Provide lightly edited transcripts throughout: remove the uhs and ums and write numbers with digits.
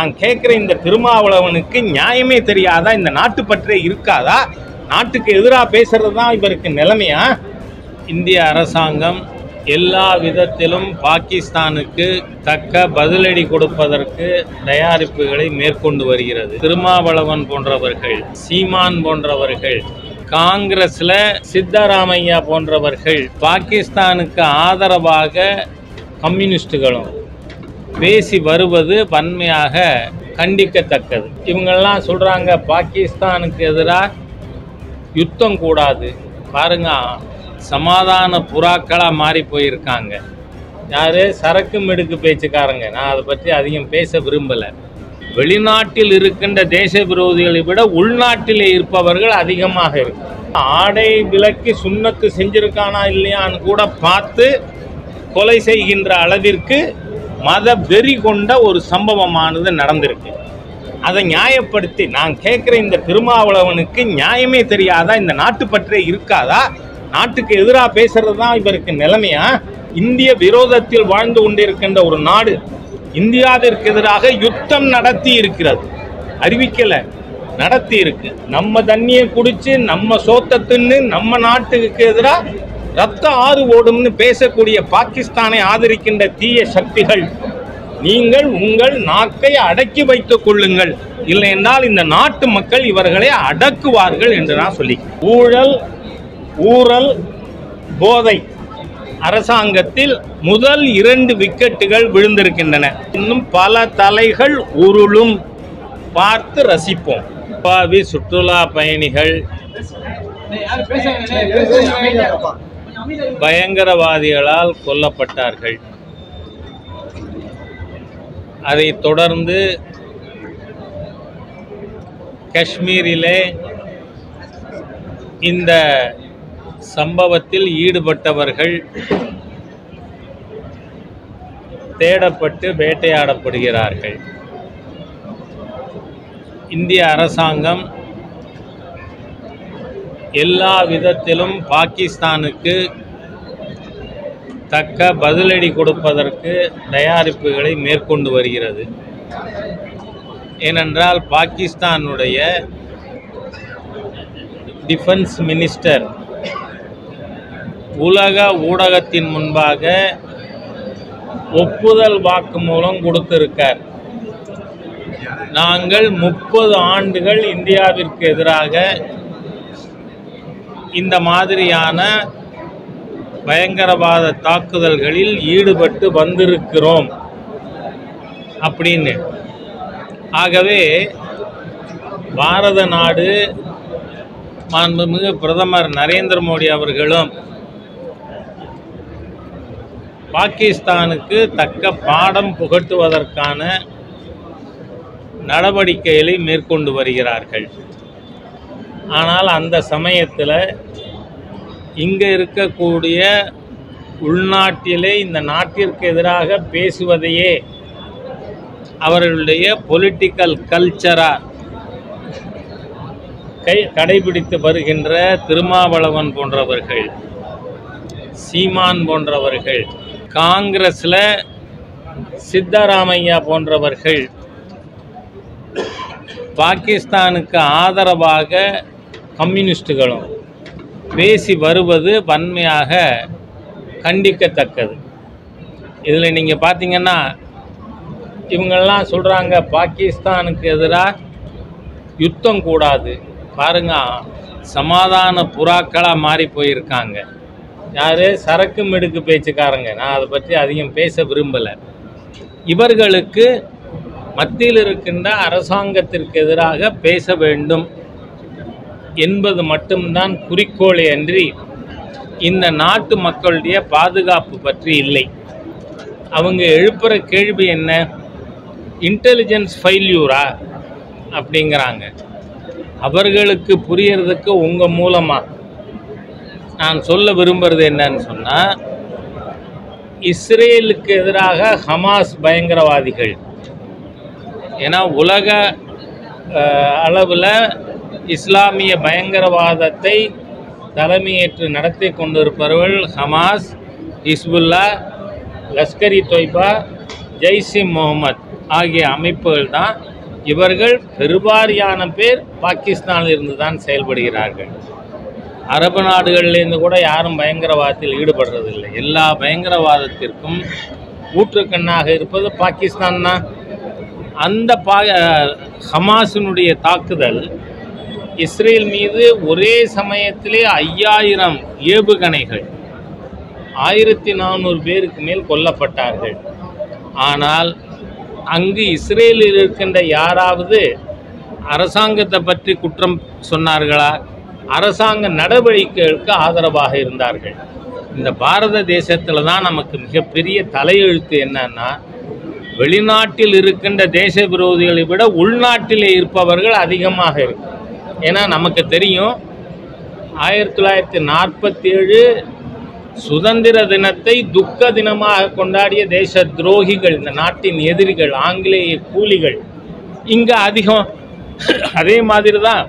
நான் கேட்குற இந்த திருமாவளவனுக்கு நியாயமே தெரியாதா? இந்த நாட்டு பற்றே இருக்காதா? நாட்டுக்கு எதிராக பேசுறது தான் இவருக்கு நிலைமையா? இந்திய அரசாங்கம் எல்லா விதத்திலும் பாகிஸ்தானுக்கு தக்க பதிலடி கொடுப்பதற்கு தயாரிப்புகளை மேற்கொண்டு வருகிறது. திருமாவளவன் போன்றவர்கள், சீமான் போன்றவர்கள், காங்கிரஸ்ல சித்தராமையா போன்றவர்கள் பாகிஸ்தானுக்கு ஆதரவாக கம்யூனிஸ்டுகளும் பேசி வருவது வன்மையாக கண்டிக்கத்தக்கது. இவங்கெல்லாம் சொல்றாங்க பாகிஸ்தானுக்கு எதிராக யுத்தம் கூடாது. பாருங்க, சமாதான புறாக்களாக மாறி போயிருக்காங்க. யாரு? சரக்கு மிடுக்கு பேச்சுக்காரங்க. நான் அதை பற்றி அதிகம் பேச விரும்பலை. வெளிநாட்டில் இருக்கின்ற தேச விரோதிகளை விட உள்நாட்டிலே இருப்பவர்கள் அதிகமாக இருக்கு. ஆடை விலக்கி சுண்ணத்து செஞ்சிருக்கானா இல்லையான்னு கூட பார்த்து கொலை செய்கின்ற அளவிற்கு மத வெறி கொண்ட ஒரு சம்பவமானது நடந்திருக்கு. அதை நியாயப்படுத்தி நான் கேட்குற இந்த திருமாவளவனுக்கு நியாயமே தெரியாதா? இந்த நாட்டு பற்றே இருக்காதா? நாட்டுக்கு எதிராக பேசுறது தான் இவருக்கு நிலைமையா? இந்திய விரோதத்தில் வாழ்ந்து கொண்டிருக்கின்ற ஒரு நாடு இந்தியாவிற்கு எதிராக யுத்தம் நடத்தி இருக்கிறது. அறிவிக்கலை, நடத்தி இருக்கு. நம்ம தண்ணியை குடிச்சு நம்ம சோத்தை தின்னு நம்ம நாட்டுக்கு எதிராக ரத்த ஆறு ஓடும்னு பேசக்கூடிய பாகிஸ்தானை ஆதரிக்கின்ற தீய சக்திகள், நீங்கள் உங்கள் நாக்கை அடக்கி வைத்துக் கொள்ளுங்கள், இல்லை என்றால் இந்த நாட்டு மக்கள் இவர்களை அடக்குவார்கள் என்று நான் சொல்லி. ஊழல் போதை அரசாங்கத்தில் முதல் 2 விக்கெட்டுகள் விழுந்திருக்கின்றன. இன்னும் பல தலைகள் உருளும், பார்த்து ரசிப்போம். பாவி சுற்றுலா பயணிகள் பயங்கரவாதிகளால் கொல்லப்பட்டார்கள். அதை தொடர்ந்து காஷ்மீரிலே இந்த சம்பவத்தில் ஈடுபட்டவர்கள் தேடப்பட்டு வேட்டையாடப்படுகிறார்கள். இந்திய அரசாங்கம் எல்லா விதத்திலும் பாகிஸ்தானுக்கு தக்க பதிலடி கொடுப்பதற்கு தயாரிப்புகளை மேற்கொண்டு வருகிறது. ஏனென்றால் பாகிஸ்தானுடைய டிஃபென்ஸ் மினிஸ்டர் உலக ஊடகத்தின் முன்பாக ஒப்புதல் வாக்குமூலம் கொடுத்திருக்கார். நாங்கள் 30 ஆண்டுகள் இந்தியாவிற்கு எதிராக இந்த மாதிரியான பயங்கரவாத தாக்குதல்களில் ஈடுபட்டு வந்திருக்கிறோம் அப்படின்னு. ஆகவே பாரத நாடு, மாண்புமிகு பிரதமர் நரேந்திர மோடி அவர்களும் பாகிஸ்தானுக்கு தக்க பாடம் புகட்டுவதற்கான நடவடிக்கைகளை மேற்கொண்டு வருகிறார்கள். ஆனால் அந்த சமயத்தில் இங்கே இருக்கக்கூடிய உள்நாட்டிலே இந்த நாட்டிற்கு எதிராக பேசுவதையே அவர்களுடைய பொலிட்டிக்கல் கல்ச்சராக கடைபிடித்து வருகின்ற திருமாவளவன் போன்றவர்கள், சீமான் போன்றவர்கள், காங்கிரஸ்ல சித்தராமையா போன்றவர்கள் பாகிஸ்தானுக்கு ஆதரவாக கம்யூனிஸ்டுகளும் பேசி வருவது வன்மையாக கண்டிக்கத்தக்கது. இதில் நீங்கள் பார்த்தீங்கன்னா இவங்கெல்லாம் சொல்கிறாங்க பாகிஸ்தானுக்கு எதிராக யுத்தம் கூடாது. பாருங்க, சமாதான புறாக்களாக மாறி போயிருக்காங்க. யார்? சரக்கு மிடுக்கு பேச்சுக்காரங்க. நான் அதை பற்றி அதிகம் பேச விரும்பலை. இவர்களுக்கு மத்தியில் இருக்கின்ற அரசாங்கத்திற்கு எதிராக பேச வேண்டும் என்பது மட்டும்தான் குறிக்கோளே அன்றி இந்த நாட்டு மக்களுடைய பாதுகாப்பு பற்றி இல்லை. அவங்க எழுப்புகிற கேள்வி என்ன? இன்டெலிஜென்ஸ் ஃபெயில்யூரா அப்படிங்கிறாங்க. அவர்களுக்கு புரியறதுக்கு உங்கள் மூலமாக நான் சொல்ல விரும்புகிறது என்னன்னு சொன்னால், இஸ்ரேலுக்கு எதிராக ஹமாஸ் பயங்கரவாதிகள், ஏன்னா உலக அளவில் இஸ்லாமிய பயங்கரவாதத்தை தலைமையேற்று நடத்தி கொண்டிருப்பவர்கள் ஹமாஸ், ஹிஸ்புல்லா, லஷ்கர்-இ-தொய்பா, ஜெய்ஷ்-இ-முகமது ஆகிய அமைப்புகள் தான். இவர்கள் பெருவாரியான பேர் பாகிஸ்தானில் இருந்து தான் செயல்படுகிறார்கள். அரபு நாடுகளிலேருந்து கூட யாரும் பயங்கரவாதத்தில் ஈடுபடுறதில்லை. எல்லா பயங்கரவாதத்திற்கும் ஊற்றுக்கண்ணாக இருப்பது பாகிஸ்தான் தான். அந்த ஹமாஸினுடைய தாக்குதல் இஸ்ரேல் மீது ஒரே சமயத்திலே 5000 ஏவுகணைகள் 1400 பேருக்கு மேல் கொல்லப்பட்டார்கள். ஆனால் அங்கு இஸ்ரேலில் இருக்கின்ற யாராவது அரசாங்கத்தை பற்றி குற்றம் சொன்னார்களா? அரசாங்க நடவடிக்கைகளுக்கு ஆதரவாக இருந்தார்கள். இந்த பாரத தேசத்தில் தான் நமக்கு மிகப்பெரிய தலையெழுத்து என்னன்னா, வெளிநாட்டில் இருக்கின்ற தேச விரோதிகளை விட உள்நாட்டிலே இருப்பவர்கள் அதிகமாக இருக்கு. ஏன்னா நமக்கு தெரியும் 1947 சுதந்திர தினத்தை துக்க தினமாக கொண்டாடிய தேச துரோகிகள், இந்த நாட்டின் எதிரிகள், ஆங்கிலேய கூலிகள் இங்கே அதிகம். அதே மாதிரி தான்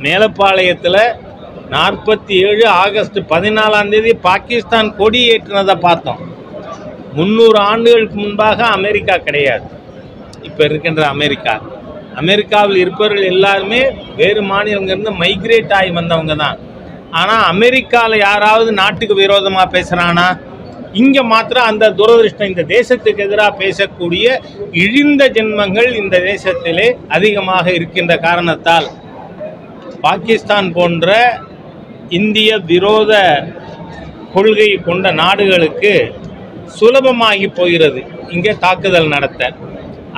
மேலப்பாளையத்தில் 47 ஆகஸ்ட் 14 பாகிஸ்தான் கொடி ஏற்றினதை பார்த்தோம். 300 ஆண்டுகளுக்கு முன்பாக அமெரிக்கா கிடையாது. இப்போ இருக்கின்ற அமெரிக்காவில் இருப்பவர்கள் எல்லாருமே வேறு மாநிலங்கிருந்து மைக்ரேட் ஆகி வந்தவங்க தான். ஆனால் அமெரிக்காவில் யாராவது நாட்டுக்கு விரோதமாக பேசுகிறானா? இங்கே மாத்திரம் அந்த துரதிருஷ்டம். இந்த தேசத்துக்கு எதிராக பேசக்கூடிய இழிந்த ஜென்மங்கள் இந்த தேசத்திலே அதிகமாக இருக்கின்ற காரணத்தால் பாகிஸ்தான் போன்ற இந்திய விரோத கொள்கை கொண்ட நாடுகளுக்கு சுலபமாகி போகிறது இங்கே தாக்குதல் நடத்த.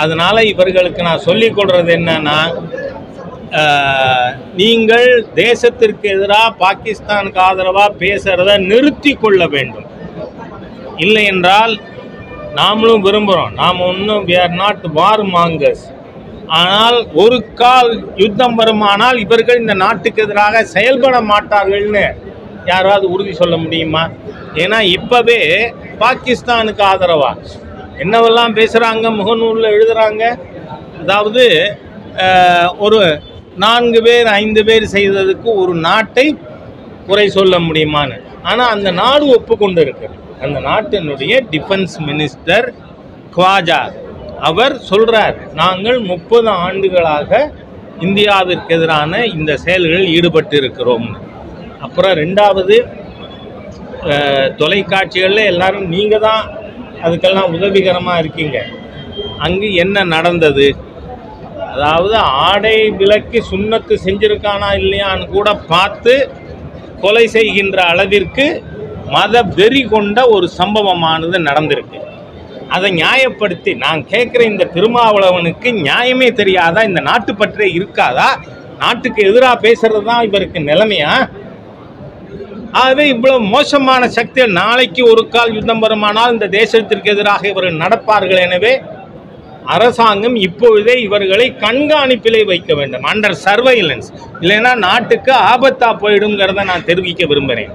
அதனால் இவர்களுக்கு நான் சொல்லிக் கொடுறது என்னன்னா, நீங்கள் தேசத்திற்கு எதிராக பாகிஸ்தானுக்கு ஆதரவாக பேசுகிறத நிறுத்தி கொள்ள வேண்டும். இல்லை என்றால் நாமளும் விரும்புகிறோம், நாம் ஒன்றும் we are not war mongers. ஆனால் ஒரு கால் யுத்தம் வருமானால் இவர்கள் இந்த நாட்டுக்கு எதிராக செயல்பட மாட்டார்கள்னு யாராவது உறுதி சொல்ல முடியுமா? ஏன்னா இப்போவே பாகிஸ்தானுக்கு ஆதரவா என்னவெல்லாம் பேசுகிறாங்க, முகநூலில் எழுதுகிறாங்க. அதாவது ஒரு 4 பேர் 5 பேர் செய்ததுக்கு ஒரு நாட்டை குறை சொல்ல முடியுமான்னு. ஆனால் அந்த நாடு ஒப்புக்கொண்டு இருக்கிறது. அந்த நாட்டினுடைய டிஃபென்ஸ் மினிஸ்டர் ख्वाजा அவர் சொல்கிறார், நாங்கள் 30 ஆண்டுகளாக இந்தியாவிற்கு எதிரான இந்த செயல்களில் ஈடுபட்டு இருக்கிறோம். அப்புறம் 2வது தொலைக்காட்சிகளில் எல்லாரும் நீங்கள் தான் அதுக்கெல்லாம் உதவிகரமாக இருக்கீங்க. அங்கு என்ன நடந்தது? அதாவது ஆடை விலக்கி சுண்ணத்து செஞ்சிருக்கானா இல்லையான்னு கூட பார்த்து கொலை செய்கின்ற அளவிற்கு மத வெறி கொண்ட ஒரு சம்பவமானது நடந்திருக்கு. அதை நியாயப்படுத்தி நான் கேட்குற இந்த திருமாவளவனுக்கு நியாயமே தெரியாதா? இந்த நாட்டு பற்றே இருக்காதா? நாட்டுக்கு எதிராக பேசுறது தான் இவருக்கு நிலைமையா? ஆகவே இவ்வளவு மோசமான சக்திகள் நாளைக்கு ஒரு கால் யுத்தம் வருமானால் இந்த தேசத்திற்கு எதிராக இவர்கள் நடப்பார்கள். எனவே அரசாங்கம் இப்பொழுதே இவர்களை கண்காணிப்பிலே வைக்க வேண்டும், அண்டர் சர்வைலன்ஸ். இல்லைன்னா நாட்டுக்கு ஆபத்தா போயிடுங்கிறத நான் தெரிவிக்க விரும்புகிறேன்.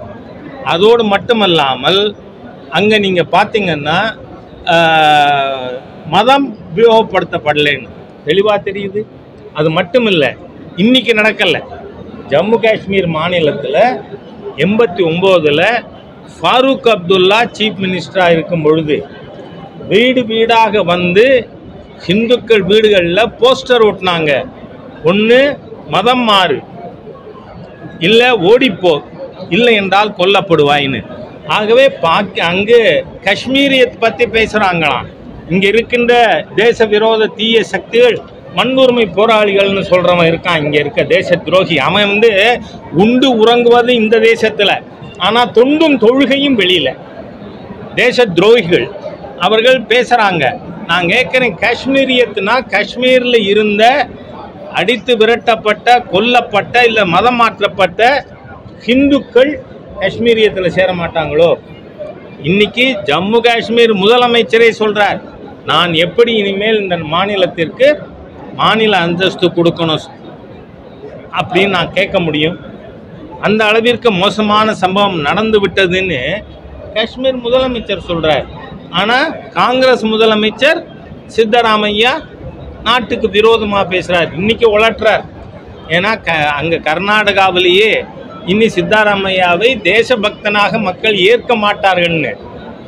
அதோடு மட்டுமல்லாமல் அங்கே நீங்கள் பார்த்தீங்கன்னா மதம் உபயோகப்படுத்தப்படலைன்னு தெளிவாக தெரியுது. அது மட்டும் இல்லை, இன்னைக்கு நடக்கலை. ஜம்மு காஷ்மீர் மாநிலத்தில் 89 ஃபாரூக் அப்துல்லா சீஃப் மினிஸ்டராக இருக்கும் பொழுது வீடு வீடாக வந்து ஹிந்துக்கள் வீடுகளில் போஸ்டர் ஓட்டினாங்க, ஒன்று மதம் மாறு, இல்லை ஓடிப்போ, இல்லை என்றால் கொல்லப்படுவாயின்னு. ஆகவே அங்கு காஷ்மீரியத்தை பற்றி பேசுகிறாங்களாம். இங்கே இருக்கின்ற தேச விரோத தீய சக்திகள் மண்ணுரிமை போராளிகள்னு சொல்கிறவன் இருக்கான், இங்கே இருக்க தேச துரோகி. அவன் வந்து உண்டு உறங்குவது இந்த தேசத்தில், ஆனால் தொண்டும் தொழுகையும் வெளியில். தேச துரோகிகள் அவர்கள் பேசுகிறாங்க. நான் கேட்குறேன், காஷ்மீரியத்துனா காஷ்மீரில் இருந்த அடித்து விரட்டப்பட்ட, கொல்லப்பட்ட, இல்லை மதம் மாற்றப்பட்ட ஹிந்துக்கள் காஷ்மீரியத்தில் சேர மாட்டாங்களோ? இன்னைக்கு ஜம்மு காஷ்மீர் முதலமைச்சரே சொல்கிறார், நான் எப்படி இனிமேல் இந்த மாநிலத்திற்கு மாநில அந்தஸ்து கொடுக்கணும் அப்படின்னு நான் கேட்க முடியும்? அந்த அளவிற்கு மோசமான சம்பவம் நடந்து விட்டதுன்னு காஷ்மீர் முதலமைச்சர் சொல்கிறார். ஆனால் காங்கிரஸ் முதலமைச்சர் சித்தராமையா நாட்டுக்கு விரோதமாக பேசுகிறார், இன்னைக்கு உளற்றார். ஏன்னா அங்கே கர்நாடகாவிலேயே இனி சித்தாராமையாவை தேசபக்தனாக மக்கள் ஏற்க மாட்டார்கள்னு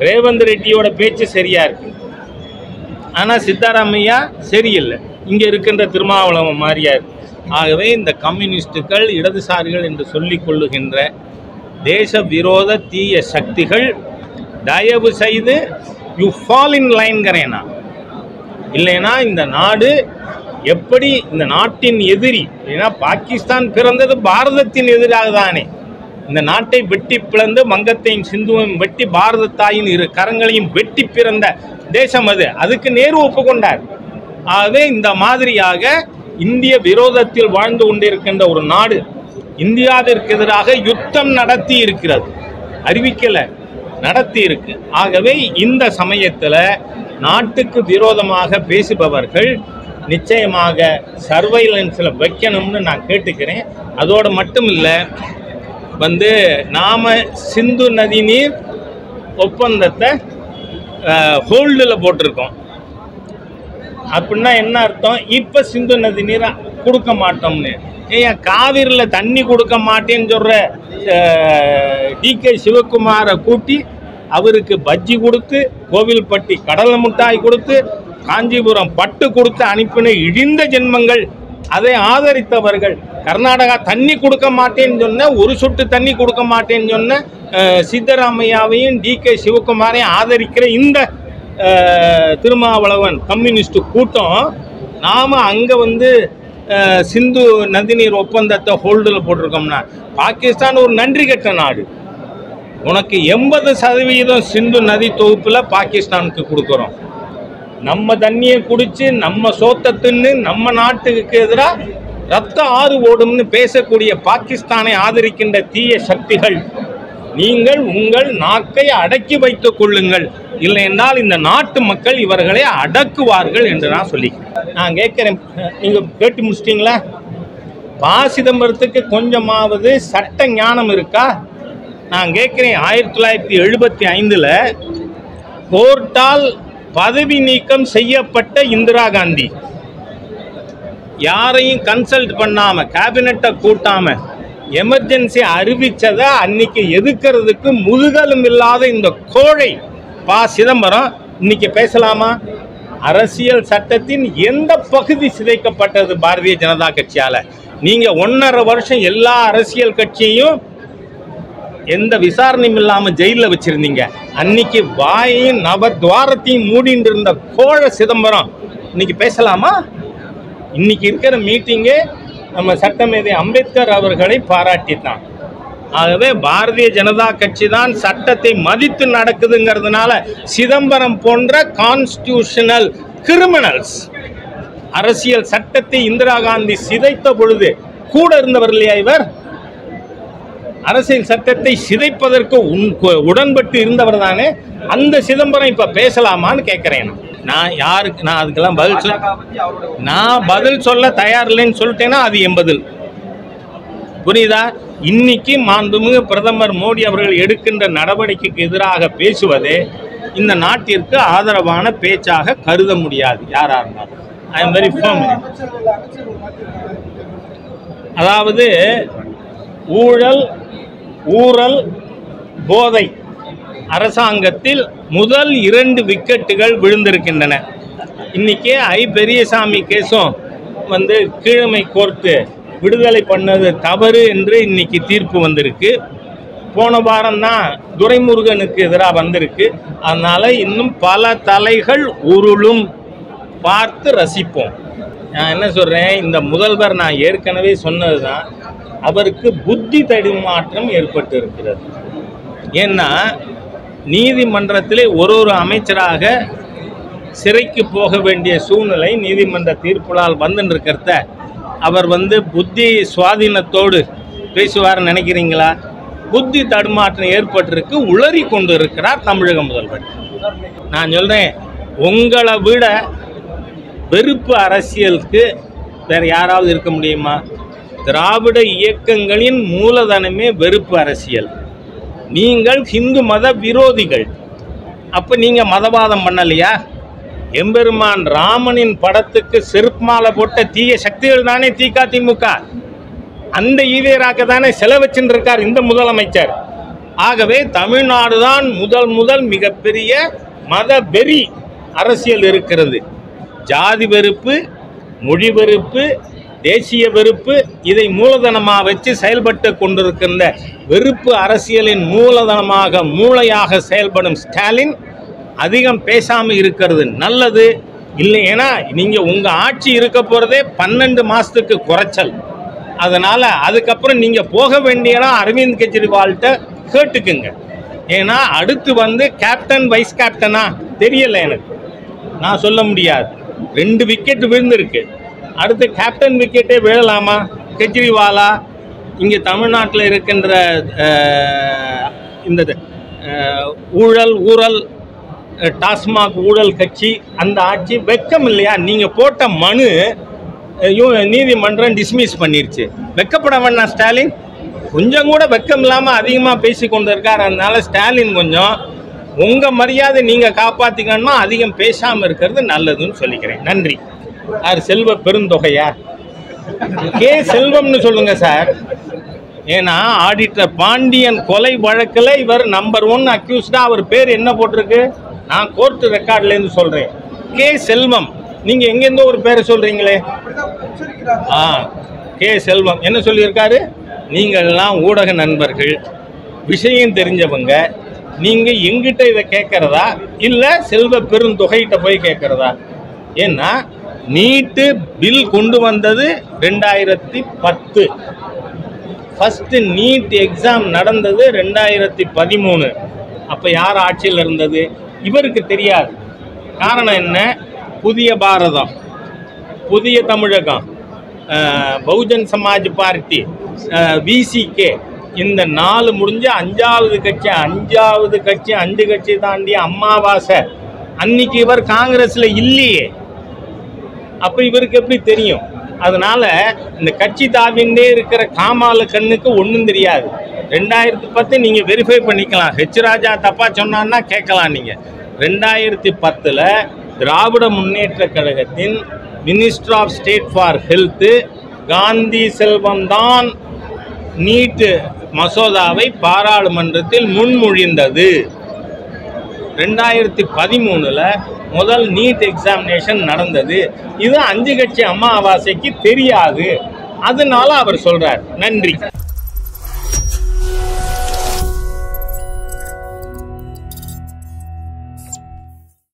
ரேவந்த் ரெட்டியோட பேச்சு சரியா இருக்கு. ஆனால் சித்தாராமையா சரியில்லை, இங்கே இருக்கின்ற திருமாவளவன் மாறியார். ஆகவே இந்த கம்யூனிஸ்டுகள், இடதுசாரிகள் என்று சொல்லிக் கொள்ளுகின்ற தேச விரோத தீய சக்திகள் தயவு செய்து யூ ஃபால் இன் லைன்கிறேனா, இல்லைன்னா இந்த நாடு எப்படி இந்த நாட்டின் எதிரி, ஏன்னா பாகிஸ்தான் பிறந்தது பாரதத்தின் எதிராக தானே. இந்த நாட்டை வெட்டி பிளந்து வங்கத்தையும் சிந்துவையும் வெட்டி பாரத தாயின் இரு கரங்களையும் வெட்டி பிறந்த தேசம் அது. அதுக்கு நேரு ஒப்புக்கொண்டார். ஆகவே இந்த மாதிரியாக இந்திய விரோதத்தில் வாழ்ந்து கொண்டிருக்கின்ற ஒரு நாடு இந்தியாவிற்கு எதிராக யுத்தம் நடத்தி இருக்கிறது, அறிவிக்கலை, நடத்தி இருக்கு. ஆகவே இந்த சமயத்தில் நாட்டுக்கு விரோதமாக பேசுபவர்கள் நிச்சயமாக சர்வைலன்ஸில் வைக்கணும்னு நான் கேட்டுக்கிறேன். அதோடு மட்டும் இல்லை, நாம் சிந்து நதி நீர் ஒப்பந்தத்தை ஹோல்டில் போட்டிருக்கோம். அப்படின்னா என்ன அர்த்தம்? இப்போ சிந்து நதி நீரை கொடுக்க மாட்டோம்னு. ஏன் காவிரியில் தண்ணி கொடுக்க மாட்டேன்னு சொல்கிற டிகே சிவகுமாரை கூட்டி அவருக்கு பஜ்ஜி கொடுத்து, கோவில்பட்டி கடலை மிட்டாய் கொடுத்து, காஞ்சிபுரம் பட்டு கொடுத்து அனுப்பின இழிந்த ஜென்மங்கள், அதை ஆதரித்தவர்கள். கர்நாடகா தண்ணி கொடுக்க மாட்டேன்னு சொன்ன, ஒரு சொட்டு தண்ணி கொடுக்க மாட்டேன்னு சொன்ன சித்தராமையாவையும் டிகே சிவகுமாரையும் ஆதரிக்கிற இந்த திருமாவளவன் கம்யூனிஸ்ட் கூட்டம், நாம் அங்கே சிந்து நதிநீர் ஒப்பந்தத்தை ஹோல்டில் போட்டிருக்கோம்னா, பாகிஸ்தான் ஒரு நன்றி கெட்ட நாடு. உனக்கு 80% சிந்து நதி தொகுப்பில் பாகிஸ்தானுக்கு கொடுக்குறோம். நம்ம தண்ணியை குடித்து நம்ம சோத்தை தின்னு நம்ம நாட்டுக்கு எதிராக ரத்த ஆறு ஓடும்னு பேசக்கூடிய பாகிஸ்தானை ஆதரிக்கின்ற தீய சக்திகள், நீங்கள் உங்கள் நாக்கை அடக்கி வைத்துக் கொள்ளுங்கள், இல்லை என்றால் இந்த நாட்டு மக்கள் இவர்களை அடக்குவார்கள் என்று நான் சொல்லிக்கிறேன். நான் கேட்குறேன், நீங்கள் கேட்டு முடிச்சிட்டிங்களா? ப. சிதம்பரத்துக்கு கொஞ்சமாவது சட்ட ஞானம் இருக்கா? நான் கேட்குறேன், 1975 கோர்ட்டால் பதவி நீக்கம் செய்யப்பட்ட இந்திரா காந்தி யாரையும் கன்சல்ட் பண்ணாம, கேபினட்டை கூட்டாம எமர்ஜென்சி அறிவிச்சதை அன்னைக்கு எதிர்க்கிறதுக்கு முதுகலும் இல்லாத இந்த கோழை ப. சிதம்பரம் இன்னைக்கு பேசலாமா? அரசியல் சட்டத்தின் எந்த பகுதி சிதைக்கப்பட்டது பாரதிய ஜனதா கட்சியால? நீங்க 1.5 வருஷம் எல்லா அரசியல் கட்சியையும் எந்த விசாரணையும் இல்லாமல் ஜெயிலில் வச்சிருந்தீங்க. அன்னைக்கு வாயையும் நவத்வாரத்தையும் மூடிட்டு இருந்த கோழ சிதம்பரம் இன்னைக்கு பேசலாமா? இன்னைக்கு இருக்கிற மீட்டிங்கே நம்ம சட்டமேதை அம்பேத்கர் அவர்களை பாராட்டித்தான். ஆகவே பாரதிய ஜனதா கட்சி தான் சட்டத்தை மதித்து நடக்குதுங்கிறதுனால சிதம்பரம் போன்ற கான்ஸ்டிடியூஷனல் கிரிமினல்ஸ், அரசியல் சட்டத்தை இந்திரா காந்தி சிதைத்த பொழுது கூட இருந்தவர் இல்லையா இவர்? அரசியல் சட்டத்தை சிதைப்பதற்கு உடன்பட்டு இருந்தவர் தானே. அந்த சிதம்பரம் இப்ப பேசலாமான்னு கேட்கிறேன். நான் யாருக்கு நான் அதுக்கெல்லாம் பதில் சொல்ல தயார் இல்லைன்னு சொல்லிட்டேன்னா அது என் பதில். புரியுதா? இன்னைக்கு மாண்புமிகு பிரதமர் மோடி அவர்கள் எடுக்கின்ற நடவடிக்கைக்கு எதிராக பேசுவதே இந்த நாட்டிற்கு ஆதரவான பேச்சாக கருத முடியாது யாரா இருந்தாலும். I am very firm. அதாவது ஊழல், ஊழல், போதை அரசாங்கத்தில் முதல் 2 விக்கெட்டுகள் விழுந்திருக்கின்றன. இன்னைக்கு பெரியசாமி கேஸும் கீழமை கோர்ட்டு விடுதலை பண்ணது தவறு என்று இன்னைக்கு தீர்ப்பு வந்திருக்கு. போன வாரம் தான் துரைமுருகனுக்கு எதிராக வந்திருக்கு. அதனால இன்னும் பல தலைகள் உருளும், பார்த்து ரசிப்போம். நான் என்ன சொல்றேன், இந்த முதல்வர் நான் ஏற்கனவே சொன்னது தான், அவருக்கு புத்தி தடுமாற்றம் ஏற்பட்டு இருக்கிறது. ஏன்னா நீதிமன்றத்திலே ஒரு அமைச்சராக சிறைக்கு போக வேண்டிய சூழ்நிலை நீதிமன்ற தீர்ப்புகளால் வந்துருக்கிறத அவர் புத்தி சுவாதீனத்தோடு பேசுவார்னு நினைக்கிறீங்களா? புத்தி தடுமாற்றம் ஏற்பட்டிருக்கு, உளறி கொண்டு இருக்கிறார் தமிழக முதல்வர். நான் சொல்றேன், உங்களை விட வெறுப்பு அரசியலுக்கு வேற யாராவது இருக்க முடியுமா? திராவிட இயக்கங்களின் மூலதனமே வெறுப்பு அரசியல். நீங்கள் ஹிந்து மத விரோதிகள். அப்ப நீங்க மதவாதம் பண்ணலையா? எம்பெருமான் ராமனின் படத்துக்கு செருப்பு மாலை போட்ட தீய சக்திகள் தானே திமுக. அந்த ஈவேராக்க தானே செலவச்சுன்னு இருக்கார் இந்த முதலமைச்சர். ஆகவே தமிழ்நாடு தான் முதல் மிகப்பெரிய மத வெறி அரசியல் இருக்கிறது. ஜாதி வெறுப்பு, மொழி வெறுப்பு, தேசிய வெறுப்பு, இதை மூலதனமாக வச்சு செயல்பட்டு கொண்டிருக்கின்ற வெறுப்பு அரசியலின் மூளையாக செயல்படும் ஸ்டாலின் அதிகம் பேசாமல் இருக்கிறது நல்லது. இல்லை, ஏன்னா நீங்கள் உங்கள் ஆட்சி இருக்க போகிறதே 12 மாதத்துக்கு குறைச்சல். அதனால் அதுக்கப்புறம் நீங்கள் போக வேண்டியனா அரவிந்த் கெஜ்ரிவால்கிட்ட கேட்டுக்குங்க. ஏன்னா அடுத்து வந்து கேப்டன் வைஸ் கேப்டனா தெரியலை, எனக்கு நான் சொல்ல முடியாது. 2 விக்கெட் விழுந்திருக்கு. அடுத்து கேப்டன் விக்கெட்டே விழலாமா? கெஜ்ரிவாலா இங்கே தமிழ்நாட்டில் இருக்கின்ற இந்த ஊழல் டாஸ்மாக் ஊழல் கட்சி, அந்த ஆட்சி வெக்கம் இல்லையா? நீங்கள் போட்ட மனு நீதிமன்றம் டிஸ்மிஸ் பண்ணிருச்சு. வெக்கப்பட வேண்டாம் ஸ்டாலின்? கொஞ்சம் கூட வெக்கம் இல்லாமல் அதிகமாக பேசி கொண்டு இருக்கார். அதனால ஸ்டாலின் கொஞ்சம் உங்கள் மரியாதை நீங்கள் காப்பாற்றிக்கணும்னா அதிகம் பேசாமல் இருக்கிறது நல்லதுன்னு சொல்லிக்கிறேன். நன்றி. சார், செல்வ பெருந்தொகையா? கே செல்வம்னு சொல்லுங்க சார். ஏன்னா ஆடிட்டர் பாண்டியன் கொலை வழக்கில் இவர் நம்பர் 1 அக்யூஸ்டா. அவர் பேர் என்ன போட்டிருக்கு? நான் கோர்ட் ரெக்கார்ட்லேருந்து சொல்கிறேன். கே செல்வம். நீங்கள் எங்கேருந்தோ ஒரு பேரை சொல்கிறீங்களே. கே செல்வம் என்ன சொல்லியிருக்காரு? நீங்கள்லாம் ஊடக நண்பர்கள், விஷயம் தெரிஞ்சவங்க, நீங்கள் எங்கிட்ட இதை கேட்குறதா இல்லை செல்வ பெருந்தொகைகிட்ட போய் கேட்குறதா? ஏன்னா நீட்டு பில் கொண்டு வந்தது 2010. ஃபஸ்ட்டு நீட் எக்ஸாம் நடந்தது 2013. அப்போ யார் ஆட்சியில் இருந்தது? இவருக்கு தெரியாது. காரணம் என்ன? புதிய பாரதம், புதிய தமிழகம், பகுஜன் சமாஜ் பார்ட்டி, விசிகே, இந்த 4 முடிஞ்சு 5வது கட்சி 5 கட்சி தாண்டி அம்மாவாசை அன்னைக்கு இவர் காங்கிரஸில் இல்லையே. அப்போ இவருக்கு எப்படி தெரியும்? அதனால இந்த கட்சி தாவிண்டே இருக்கிற காமால கண்ணுக்கு ஒன்றும் தெரியாது. 2010 நீங்கள் வெரிஃபை பண்ணிக்கலாம். ஹெச் ராஜா தப்பாக சொன்னான்னா கேட்கலாம் நீங்கள். 2010 திராவிட முன்னேற்ற கழகத்தின் minister of state for health Gandhi Selvam தான் நீட்டு மசோதாவை பாராளுமன்றத்தில் முன்மொழிந்தது. 2013 முதல் நீட் எக்ஸாமினேஷன் நடந்தது. இது 5 கட்சி அமாவாசைக்கு தெரியாது. அதனால அவர் சொல்றார். நன்றி.